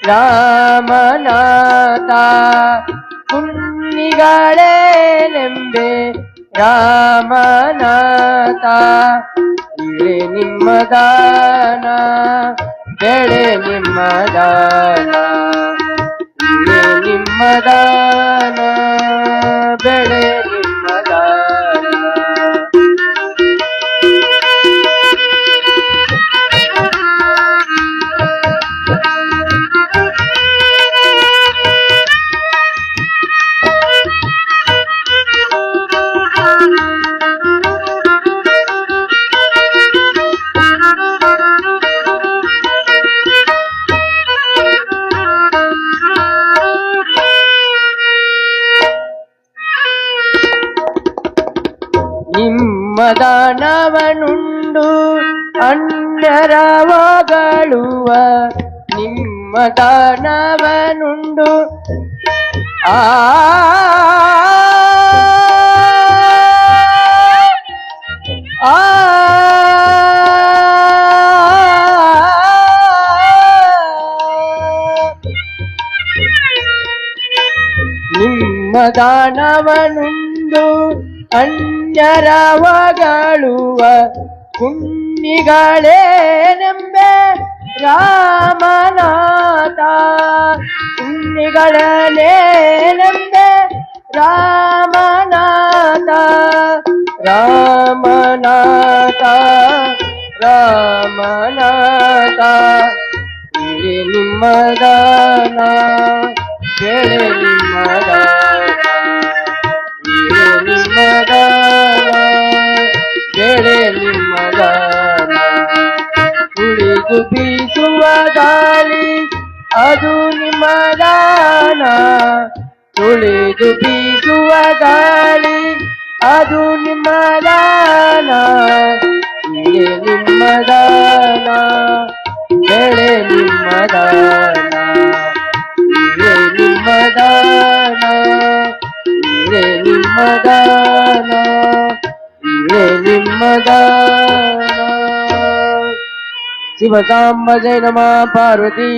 ರಾಮನಾಥ ಪುಣ್ಯಗಳೇನೆಂಬೆ ರಾಮನಾಥ ಇಳೆ ನಿಮ್ಮ ದಾನ ಬೆಳೆ ನಿಮ್ಮ ದಾನ ಇಳೆ ನಿಮ್ಮ ದಾನ ಬೆಳೆ ನಿಮ್ಮ ದಾನ ನಿಮ್ಮ ದಾನವನುಂಡು ಅನ್ಯರ ಹೊಗಳುವ ನಿಮ್ಮ ದಾನವನುಂಡು ಆ ಆ ನಿಮ್ಮ ದಾನವನುಂಡು ಅನ್ಯರ ಹೊಗಳುವ ಪುಣ್ಯಗಳೇನೆಂಬೆ ರಾಮನಾಥ ಪುಣ್ಯಗಳೇನೆಂಬೆ ರಾಮನಾಥ ರಾಮನಾಥ ರಾಮನಾಥ ಇಳೆ ನಿಮ್ಮ ದಾನ ಬೆಳೆ ನಿಮ್ಮ ದಾನ ಇಳೆ ನಿಮ್ಮ ದಾನ ಬೆಳೆ ನಿಮ್ಮ ದಾನ ಕುಳಿತು ಬೀಸುವ ಗಾಳಿ ಅದು ನಿಮ್ಮ ದಾನ ಕುಳಿತು ಬೀಸುವ ಗಾಳಿ ಅದು ನಿಮ್ಮ ದಾನ ಇಳೆ ನಿಮ್ಮ ದಾನ ಬೆಳೆ ನಿಮ್ಮ ದಾನ ಇಳೆ ನಿಮ್ಮ ದಾನ ಇಳೆ ನಿಮ್ಮ ದಾನ ಇಳೆ ನಿಮ್ಮ ದಾನ ಶಿವ ಸಾಂಬ ಜಯ ನಮಃ ಪಾರ್ವತಿ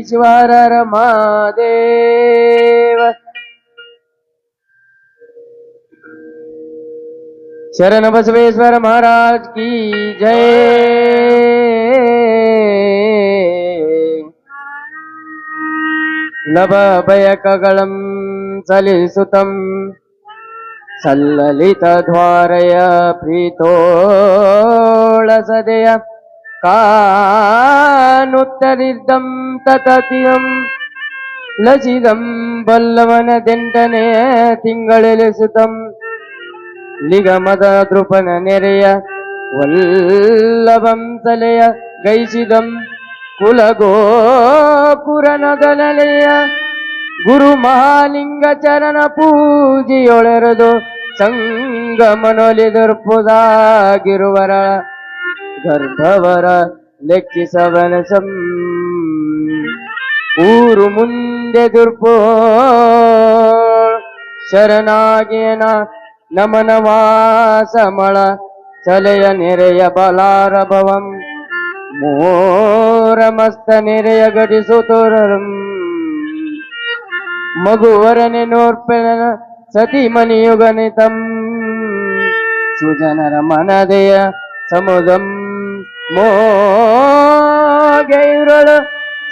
ಶಿವರ ರಮಾದೇವ ಶರಣ ಬಸವೇಶ್ವರ महाराज की जय ಲಭ ಭಯಕಗಳಂ ಸಲಿಸುತಂ ಸಲ್ಲಲಿತ ದ್ವಾರಯ ಪ್ರೀತೋಳ ಸದೆಯ ಕಾನುತ್ತರಿದ್ದಂ ತತತಿಯಂ ಲಸಿದಂ ಬಲ್ಲವನ ದೆಂಟನೆ ತಿಂಗಳೆಲೆಸುತಂ ಲಿಗಮದ ದೃಪನ ನೆರೆಯ ವಲ್ಲಭಂ ತಲೆಯ ಗೈಸಿದಂ ಕುಲಗೋಪುರನದಲೆಯ ಗುರು ಮಹಾಲಿಂಗ ಚರಣ ಪೂಜೆಯೊಳೆರದು ಸಂಗಮನೊಲಿದರ್ಪುದಾಗಿರುವರ ಗರ್ಭವರ ಲೆಕ್ಕಿಸವನಸಂ ಊರು ಮುಂದೆ ದುರ್ಪೋ ಶರಣಾಗೇನ ನಮನವಾಸಮಳ ಚಲೆಯ ನೆರೆಯ ಬಲಾರಭವಂ ಮೋರಮಸ್ತ ನೆರೆಯ ಗಡಿಸುತೋರಂ ಮಗುವರನೆ ನೋರ್ಪೆನ ಸತಿಮನಿಯುಗನಿತಂ ಸುಜನರ ಮನದೆಯ ಸಮುದಂ ಮೋಗೈರಳು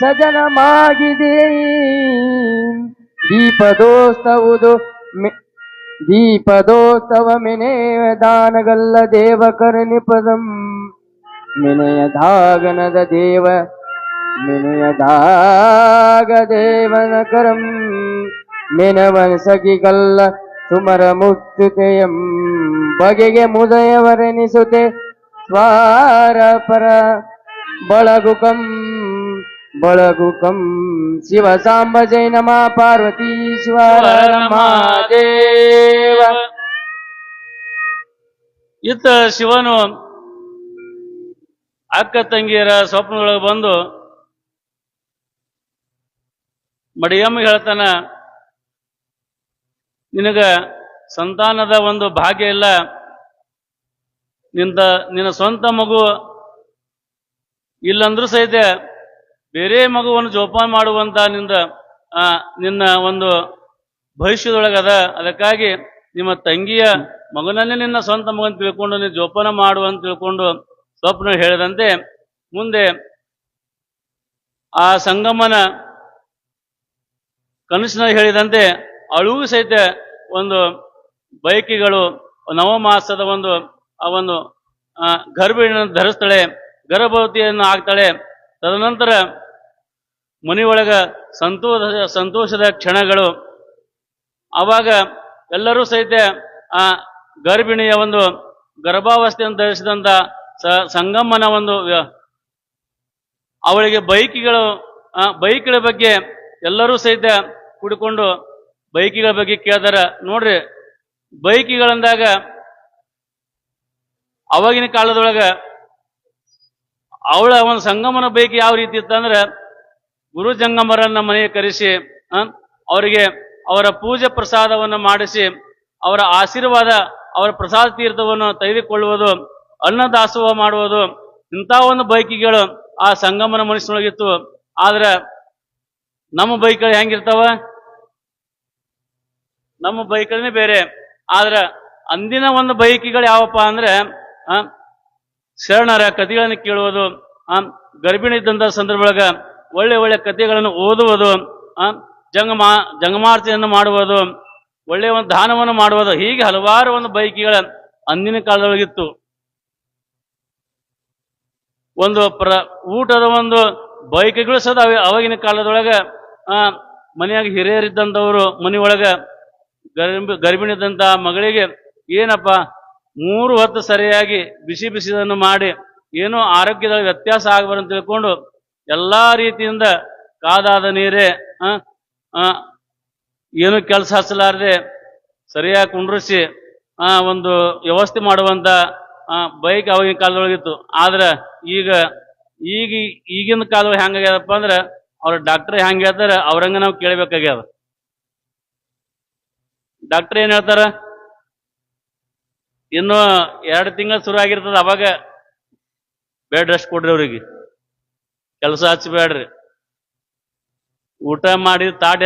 ಸಜನಮಾಗಿದೆ ದೀಪದೋಸ್ತವುದು ದೀಪದೋಸ್ತವ ಮೆನೆಯ ದಾನಗಲ್ಲ ದೇವಕರನಿಪದಂ ಮಿನೆಯದಾಗನದ ದೇವ ಮಿನೆಯದಾಗ ದೇವನ ಕರಂ ಮಿನವನ ಸಗಿಗಲ್ಲ ಸುಮರ ಮುಕ್ತುತೆಯಂ ಬಗೆಗೆ ಮುದಯವರೆನಿಸುತ್ತೆ ಸ್ವಾರ ಪರ ಬಳಗುಕಂ ಬಳಗುಕಂ ಶಿವ ಸಾಂಬ ಜೈ ನಮಃ ಪಾರ್ವತಿ ಶಿವರ ಮಹಾದೇವ. ಇತ್ತ ಶಿವನು ಅಕ್ಕ ತಂಗಿಯರ ಸ್ವಪ್ನದೊಳಗೆ ಬಂದು ಮಡಿಯಮ್ಮಗೆ ಹೇಳ್ತಾನ, ನಿನಗ ಸಂತಾನದ ಒಂದು ಭಾಗ್ಯ ಇಲ್ಲ, ನಿನ್ನ ಸ್ವಂತ ಮಗು ಇಲ್ಲಂದ್ರೂ ಸಹಿತ ಬೇರೆ ಮಗುವನ್ನು ಜೋಪಾನ ಮಾಡುವಂತ ನಿನ್ನ ಒಂದು ಭವಿಷ್ಯದೊಳಗದ. ಅದಕ್ಕಾಗಿ ನಿಮ್ಮ ತಂಗಿಯ ಮಗನನ್ನೇ ನಿನ್ನ ಸ್ವಂತ ಮಗನ ತಿಳ್ಕೊಂಡು ನೀನು ಜೋಪಾನ ಮಾಡುವಂತ ತಿಳ್ಕೊಂಡು ಸ್ವಪ್ನ ಹೇಳಿದಂತೆ ಮುಂದೆ ಆ ಸಂಗಮನ ಕನಸಿನಲ್ಲಿ ಹೇಳಿದಂತೆ ಅಳುವು ಸಹಿತ ಒಂದು ಬೈಕಿಗಳು ನವಮಾಸದ ಆ ಒಂದು ಗರ್ಭಿಣಿಯನ್ನು ಧರಿಸ್ತಾಳೆ, ಗರ್ಭವತಿಯನ್ನು ಆಗ್ತಾಳೆ. ತದನಂತರ ಮನೆಯೊಳಗ ಸಂತೋಷದ ಕ್ಷಣಗಳು. ಆವಾಗ ಎಲ್ಲರೂ ಸಹಿತ ಆ ಗರ್ಭಿಣಿಯ ಒಂದು ಗರ್ಭಾವಸ್ಥೆಯನ್ನು ಧರಿಸಿದಂತ ಸಂಗಮನ ಅವಳಿಗೆ ಬೈಕಿಗಳ ಬಗ್ಗೆ ಎಲ್ಲರೂ ಸಹಿತ ಕುಡ್ಕೊಂಡು ಬೈಕಿಗಳ ಬಗ್ಗೆ ಕೇಳ್ತಾರ. ನೋಡ್ರಿ, ಬೈಕಿಗಳಂದಾಗ ಅವಾಗಿನ ಕಾಲದೊಳಗ ಅವಳ ಒಂದು ಸಂಗಮನ ಬೈಕ್ ಯಾವ ರೀತಿ ಇತ್ತಂದ್ರೆ, ಗುರು ಜಂಗಮರನ್ನ ಮನೆಗೆ ಕರೆಸಿ ಅವರಿಗೆ ಅವರ ಪೂಜೆ ಪ್ರಸಾದವನ್ನು ಮಾಡಿಸಿ ಅವರ ಆಶೀರ್ವಾದ, ಅವರ ಪ್ರಸಾದ ತೀರ್ಥವನ್ನು ತೆಗೆದುಕೊಳ್ಳುವುದು, ಅನ್ನದಾಸೋಹ ಮಾಡುವುದು, ಇಂಥ ಒಂದು ಬೈಕಿಗಳು ಆ ಸಂಗಮನ ಮನಸ್ಸಿನೊಳಗಿತ್ತು. ಆದ್ರೆ ನಮ್ಮ ಬೈಕ್ಗಳು ಹೆಂಗಿರ್ತಾವ? ನಮ್ಮ ಬೈಕ್ಗಳೇ ಬೇರೆ. ಆದ್ರೆ ಅಂದಿನ ಒಂದು ಬೈಕಿಗಳು ಯಾವಪ್ಪ ಅಂದ್ರೆ ಶರಣರ ಕಥೆಗಳನ್ನು ಕೇಳುವುದು, ಗರ್ಭಿಣಿ ಇದ್ದಂಥ ಸಂದರ್ಭದೊಳಗ ಒಳ್ಳೆ ಒಳ್ಳೆ ಕಥೆಗಳನ್ನು ಓದುವುದು, ಜಂಗಮಾರ್ತಿಯನ್ನು ಮಾಡುವುದು, ಒಳ್ಳೆಯ ಒಂದು ದಾನವನ್ನು ಮಾಡುವುದು, ಹೀಗೆ ಹಲವಾರು ಒಂದು ಬೈಕಿಗಳ ಅಂದಿನ ಕಾಲದೊಳಗಿತ್ತು. ಒಂದು ಊಟದ ಒಂದು ಬೈಕ್ಗಳು ಸದ ಅವಾಗಿನ ಕಾಲದೊಳಗ ಮನೆಯಾಗ ಹಿರಿಯರಿದ್ದಂಥವ್ರು ಮನೆಯೊಳಗ ಗರ್ಭಿಣಿ ಇದ್ದಂಥ ಮಗಳಿಗೆ ಏನಪ್ಪ 3 ಹೊತ್ತು ಸರಿಯಾಗಿ ಬಿಸಿದನ್ನು ಮಾಡಿ ಏನೋ ಆರೋಗ್ಯದ ವ್ಯತ್ಯಾಸ ಆಗಬಾರಂತ ತಿಳ್ಕೊಂಡು ಎಲ್ಲಾ ರೀತಿಯಿಂದ ಕಾದಾದ ನೀರೇ ಏನು ಕೆಲಸ ಹಚ್ಚಲಾರದೆ ಸರಿಯಾಗಿ ಕುಂಡ್ರಿಸಿ ಒಂದು ವ್ಯವಸ್ಥೆ ಮಾಡುವಂತ ಬೈಕ್ ಅವಾಗಿನ ಕಾಲದೊಳಗಿತ್ತು. ಆದ್ರೆ ಈಗಿನ ಕಾಲದೊಳಗೆ ಹೆಂಗಾಗ್ಯದಪ್ಪ ಅಂದ್ರೆ ಅವ್ರ ಡಾಕ್ಟರ್ ಹೆಂಗೆ ಹೇಳ್ತಾರೆ ಅವ್ರಂಗ ನಾವು ಕೇಳಬೇಕಾಗ್ಯದ. ಡಾಕ್ಟರ್ ಏನ್ ಹೇಳ್ತಾರ, ಇನ್ನು 2 ತಿಂಗಳು ಶುರು ಆಗಿರ್ತದ, ಅವಾಗ ಬೆಡ್ ರೆಸ್ಟ್ ಕೊಡ್ರಿ, ಅವ್ರಿಗೆ ಕೆಲಸ ಹಚ್ಚಬೇಡ್ರಿ, ಊಟ ಮಾಡಿ ತಾಟ್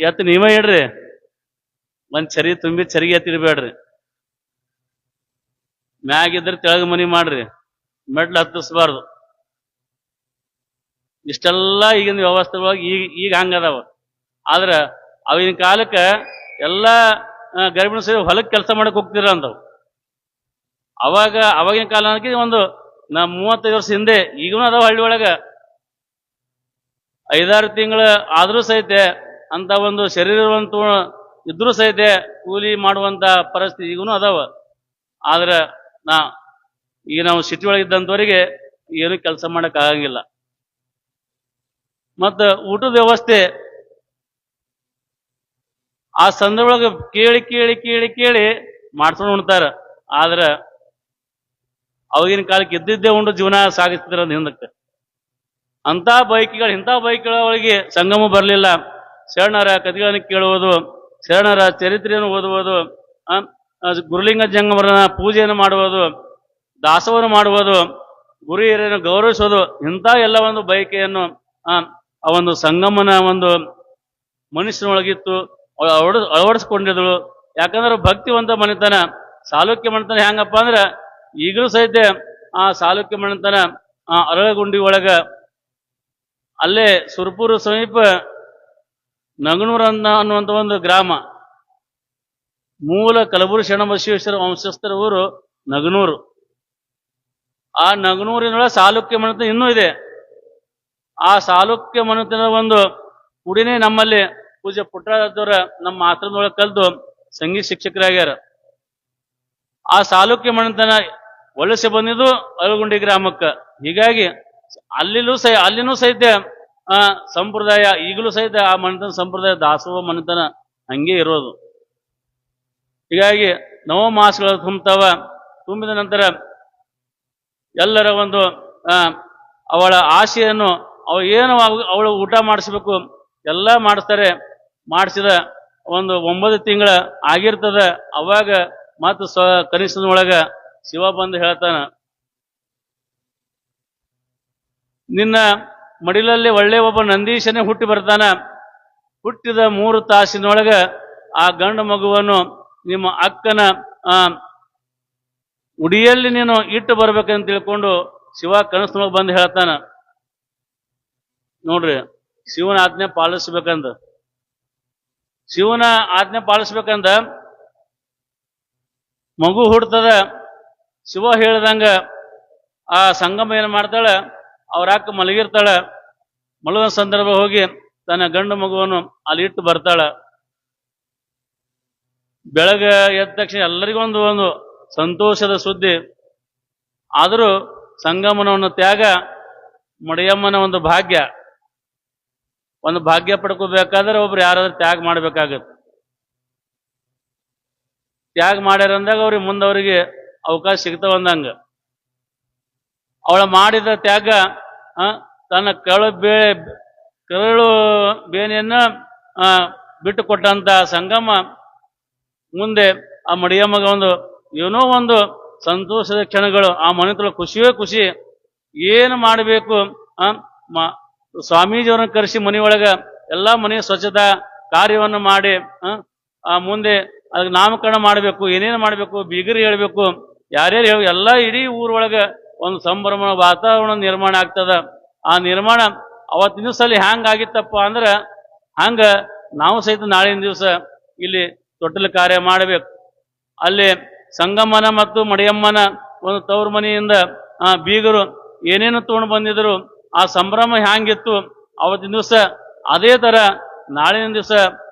ಎತ್ತಿ ನೀವೇ ಇಡ್ರಿ, ಒಂದ್ ಚರಿ ತುಂಬಿ ಚರಿಗೆ ಎತ್ತಿಡ್ಬೇಡ್ರಿ, ಮ್ಯಾಗಿದ್ರೆ ತೆಳಗ ಮನಿ ಮಾಡ್ರಿ, ಮೆಟ್ಲು ಹತ್ತಿಸ್ಬಾರ್ದು. ಇಷ್ಟೆಲ್ಲ ಈಗಿನ ವ್ಯವಸ್ಥೆಗಳಾಗಿ ಈಗ ಹಂಗದಾವ. ಆದ್ರ ಅವಾಗಿನ ಕಾಲಕ್ಕೆ ಎಲ್ಲ ಗರ್ಭಿಣಿ ಸೇರಿ ಹೊಲಕ್ಕೆ ಕೆಲಸ ಮಾಡಕ್ ಹೋಗ್ತಿರ ಅಂತವ್. ಅವಾಗಿನ ಕಾಲ ಒಂದು 35 ವರ್ಷ ಹಿಂದೆ, ಈಗೂ ಅದಾವ ಹಳ್ಳಿ ಒಳಗ 5-6 ತಿಂಗಳು ಆದ್ರೂ ಸಹಿತ ಅಂತ ಒಂದು ಶರೀರವಂತ ಇದ್ರೂ ಸಹಿತ ಕೂಲಿ ಮಾಡುವಂತ ಪರಿಸ್ಥಿತಿ ಈಗೂ ಅದಾವ. ಆದ್ರೆ ಈಗ ನಾವು ಸಿಟಿ ಒಳಗಿದ್ದಂಥವರಿಗೆ ಏನು ಕೆಲಸ ಮಾಡಕ್ ಆಗಂಗಿಲ್ಲ. ಮತ್ತ ಊಟದ ವ್ಯವಸ್ಥೆ ಆ ಸಂದರ್ಭದೊಳಗೆ ಕೇಳಿ ಕೇಳಿ ಕೇಳಿ ಕೇಳಿ ಮಾಡ್ಸ್ಕೊಂಡು ಉಣ್ತಾರ. ಆದ್ರ ಅವಾಗಿನ ಕಾಲಕ್ಕೆ ಇದ್ದಿದ್ದೇ ಉಂಡು ಜೀವನ ಸಾಗಿಸ್ತಿದ್ರ ಹಿಂದಕ್ಕೆ. ಇಂಥ ಬೈಕ್ಗಳ ಒಳಗೆ ಸಂಗಮ ಬರಲಿಲ್ಲ. ಶರಣರ ಕಥೆಗಳನ್ನು ಕೇಳುವುದು, ಶರಣರ ಚರಿತ್ರೆಯನ್ನು ಓದುವುದು, ಗುರುಲಿಂಗ ಜಂಗಮರನ ಪೂಜೆಯನ್ನು ಮಾಡುವುದು, ದಾಸವನ್ನು ಮಾಡುವುದು, ಗುರು ಹಿರಿಯರನ್ನು ಗೌರವಿಸುವುದು, ಇಂಥ ಎಲ್ಲ ಒಂದು ಬಯಕೆಯನ್ನು ಆ ಒಂದು ಸಂಗಮನ ಒಂದು ಮನುಷ್ಯನೊಳಗಿತ್ತು, ಅಳವಡಿಸ್ಕೊಂಡಿದ್ದಳು. ಯಾಕಂದ್ರೆ ಭಕ್ತಿವಂತ ಮನೆತನ, ಸಾಲುಕ್ಯ ಮನೆತನ ಹೆಂಗಪ್ಪ ಅಂದ್ರೆ ಈಗಲೂ ಸಹಿತ ಆ ಸಾಲುಕ್ಯ ಮನೆತನ ಅರಳಗುಂಡಿ ಒಳಗ ಅಲ್ಲೇ ಸುರ್ಪುರ ಸಮೀಪ ನಗನೂರ ಅನ್ನುವಂಥ ಒಂದು ಗ್ರಾಮ, ಮೂಲ ಕಲಬುರಗಿ ಶರಣಬಸವೇಶ್ವರ ವಂಶಸ್ಥರ ಊರು ನಗನೂರು. ಆ ನಗನೂರಿನೊಳಗೆ ಸಾಲುಕ್ಯ ಮನೆತನ ಇನ್ನೂ ಇದೆ. ಆ ಸಾಲುಕ್ಯ ಮನೆತನದ ಒಂದು ಕುಡಿನೇ ನಮ್ಮಲ್ಲಿ ಪೂಜ್ಯ ಪುಟ್ಟರಾಜವ್ರ ನಮ್ಮ ಆಶ್ರಮದೊಳಗೆ ಕಲಿತು ಸಂಗೀತ ಶಿಕ್ಷಕರಾಗ್ಯಾರ. ಆ ಸಾಲುಕ್ಯ ಮನೆತನ ವಲಸೆ ಬಂದಿದ್ದು ಅರಳಗುಂಡಿ ಗ್ರಾಮಕ್ಕೆ. ಹೀಗಾಗಿ ಅಲ್ಲಿನೂ ಸಹಿತ ಸಂಪ್ರದಾಯ ಈಗಲೂ ಸಹಿತ ಆ ಮನೆತನ ಸಂಪ್ರದಾಯ ದಾಸೋಹ ಮನೆತನ ಹಂಗೆ ಇರೋದು. ಹೀಗಾಗಿ ನವಮಾಸಗಳು ತುಂಬಿದ ನಂತರ ಎಲ್ಲರ ಒಂದು ಅವಳ ಆಶೆಯನ್ನು ಅವಳು ಊಟ ಮಾಡಿಸ್ಬೇಕು ಎಲ್ಲ ಮಾಡಿಸ್ತಾರೆ. ಮಾಡಿಸಿದ ಒಂದು 9 ತಿಂಗಳ ಆಗಿರ್ತದ. ಅವಾಗ ಮತ್ತು ಕನಿಷ್ಠನೊಳಗ ಶಿವ ಬಂದು ಹೇಳ್ತಾನ, ನಿನ್ನ ಮಡಿಲಲ್ಲಿ ಒಳ್ಳೆ ಒಬ್ಬ ನಂದೀಶನೇ ಹುಟ್ಟಿ ಬರ್ತಾನ. ಹುಟ್ಟಿದ 3 ತಾಸಿನೊಳಗ ಆ ಗಂಡು ಮಗುವನ್ನು ನಿಮ್ಮ ಅಕ್ಕನ ಉಡಿಯಲ್ಲಿ ನೀನು ಇಟ್ಟು ಬರ್ಬೇಕಂತ ತಿಳ್ಕೊಂಡು ಶಿವ ಕನಸಿನೊಳಗೆ ಬಂದು ಹೇಳ್ತಾನ. ನೋಡ್ರಿ, ಶಿವನ ಆಜ್ಞೆ ಪಾಲಿಸ್ಬೇಕಂದ ಮಗು ಹುಡ್ತದ. ಶಿವ ಹೇಳ್ದಂಗ ಆ ಸಂಗಮ ಏನ್ ಮಾಡ್ತಾಳ, ಅವ್ರ ಅಕ್ಕ ಮಲಗಿರ್ತಾಳ. ಮಲಗುವ ಸಂದರ್ಭ ಹೋಗಿ ತನ್ನ ಗಂಡು ಮಗುವನ್ನು ಅಲ್ಲಿ ಇಟ್ಟು ಬರ್ತಾಳ. ಬೆಳಗ್ಗೆ ಎದ್ದ ತಕ್ಷಣ ಎಲ್ಲರಿಗೊಂದು ಒಂದು ಸಂತೋಷದ ಸುದ್ದಿ. ಆದರೂ ಸಂಗಮನವನ್ನು ತ್ಯಾಗ ಮಡಿಯಮ್ಮನ ಒಂದು ಭಾಗ್ಯ ಪಡ್ಕೋಬೇಕಾದ್ರೆ ಒಬ್ರು ಯಾರಾದ್ರೂ ತ್ಯಾಗ ಮಾಡ್ಬೇಕಾಗತ್ತೆ. ತ್ಯಾಗ ಮಾಡ್ಯಾರಂದಾಗ ಅವ್ರಿಗೆ ಮುಂದವರಿಗೆ ಅವಕಾಶ ಸಿಗ್ತಾವಂದಂಗ. ಅವಳ ಮಾಡಿದ ತ್ಯಾಗ ತನ್ನ ಕರಳು ಬೇನೆಯನ್ನ ಬಿಟ್ಟು ಕೊಟ್ಟಂತ ಸಂಗಮ ಮುಂದೆ ಆ ಮಡಿಯಮ್ಮಗ ಏನೋ ಒಂದು ಸಂತೋಷದ ಕ್ಷಣಗಳು. ಆ ಮನೆತನ ಖುಷಿಯೇ ಖುಷಿ. ಏನು ಮಾಡಬೇಕು, ಸ್ವಾಮೀಜಿಯವ್ರನ್ನ ಕರೆಸಿ ಮನೆಯೊಳಗ ಎಲ್ಲ ಮನೆಯ ಸ್ವಚ್ಛತಾ ಕಾರ್ಯವನ್ನು ಮಾಡಿ ಮುಂದೆ ಅದಕ್ಕೆ ನಾಮಕರಣ ಮಾಡಬೇಕು, ಏನೇನು ಮಾಡಬೇಕು, ಬೀಗರಿ ಹೇಳ್ಬೇಕು, ಯಾರ್ಯಾರು ಹೇಳಿ ಎಲ್ಲ ಇಡೀ ಊರೊಳಗ ಒಂದು ಸಂಭ್ರಮ ವಾತಾವರಣ ನಿರ್ಮಾಣ ಆಗ್ತದ. ಆ ನಿರ್ಮಾಣ ಅವತ್ತಿನ ದಿವಸಲ್ಲಿ ಹ್ಯಾಂಗ ಆಗಿತ್ತಪ್ಪ ಅಂದ್ರೆ ಹಂಗ ನಾವು ಸಹಿತ ನಾಳಿನ ದಿವಸ ಇಲ್ಲಿ ತೊಟ್ಟಲ ಕಾರ್ಯ ಮಾಡಬೇಕು. ಅಲ್ಲಿ ಸಂಗಮನ ಮತ್ತು ಮಡಿಯಮ್ಮನ ಒಂದು ತವರು ಮನೆಯಿಂದ ಬೀಗರು ಏನೇನು ತಗೊಂಡು ಬಂದಿದ್ರು, ಆ ಸಂಭ್ರಮ ಹ್ಯಾಂಗಿತ್ತು ಅವತ್ತಿನ ದಿವಸ ಅದೇ ತರ ನಾಳಿನ ದಿವಸ